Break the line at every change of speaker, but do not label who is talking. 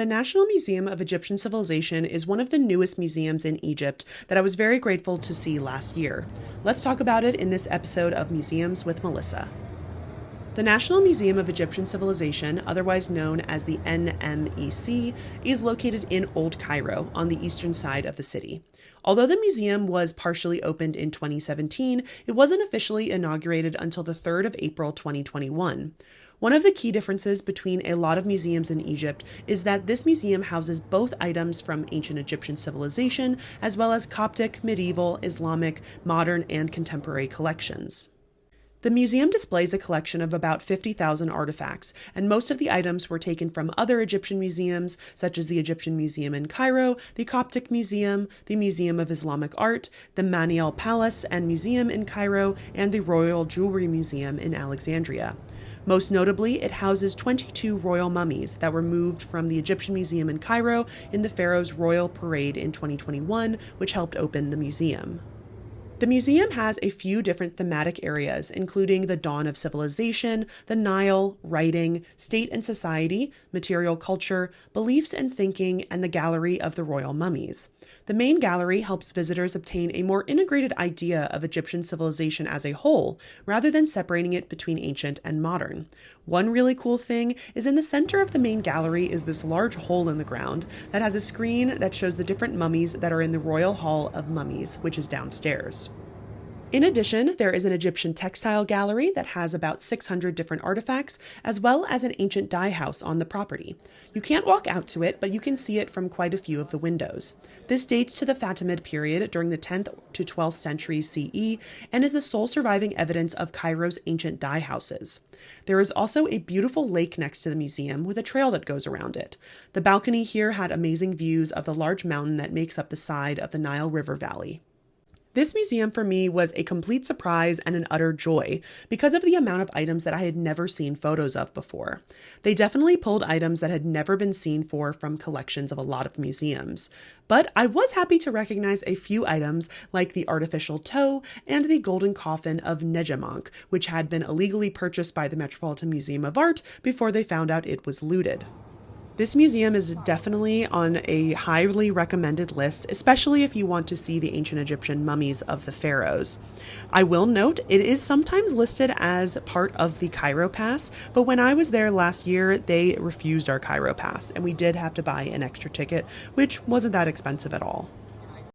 The National Museum of Egyptian Civilization is one of the newest museums in Egypt that I was very grateful to see last year. Let's talk about it in this episode of Museums with Melissa. The National Museum of Egyptian Civilization, otherwise known as the NMEC, is located in Old Cairo on the eastern side of the city. Although the museum was partially opened in 2017, it wasn't officially inaugurated until the 3rd of April 2021. One of the key differences between a lot of museums in Egypt is that this museum houses both items from ancient Egyptian civilization, as well as Coptic, medieval, Islamic, modern, and contemporary collections. The museum displays a collection of about 50,000 artifacts, and most of the items were taken from other Egyptian museums, such as the Egyptian Museum in Cairo, the Coptic Museum, the Museum of Islamic Art, the Maniel Palace and Museum in Cairo, and the Royal Jewelry Museum in Alexandria. Most notably, it houses 22 royal mummies that were moved from the Egyptian Museum in Cairo in the Pharaoh's Royal Parade in 2021, which helped open the museum. The museum has a few different thematic areas, including the dawn of civilization, the Nile, writing, state and society, material culture, beliefs and thinking, and the gallery of the royal mummies. The main gallery helps visitors obtain a more integrated idea of Egyptian civilization as a whole, rather than separating it between ancient and modern. One really cool thing is in the center of the main gallery is this large hole in the ground that has a screen that shows the different mummies that are in the Royal Hall of Mummies, which is downstairs. In addition, there is an Egyptian textile gallery that has about 600 different artifacts, as well as an ancient dye house on the property. You can't walk out to it, but you can see it from quite a few of the windows. This dates to the Fatimid period during the 10th to 12th centuries CE and is the sole surviving evidence of Cairo's ancient dye houses. There is also a beautiful lake next to the museum with a trail that goes around it. The balcony here had amazing views of the large mountain that makes up the side of the Nile River Valley. This museum for me was a complete surprise and an utter joy because of the amount of items that I had never seen photos of before. They definitely pulled items that had never been seen from collections of a lot of museums. But I was happy to recognize a few items like the artificial toe and the golden coffin of Nejamonk, which had been illegally purchased by the Metropolitan Museum of Art before they found out it was looted. This museum is definitely on a highly recommended list, especially if you want to see the ancient Egyptian mummies of the pharaohs. I will note it is sometimes listed as part of the Cairo Pass, but when I was there last year, they refused our Cairo Pass, and we did have to buy an extra ticket, which wasn't that expensive at all.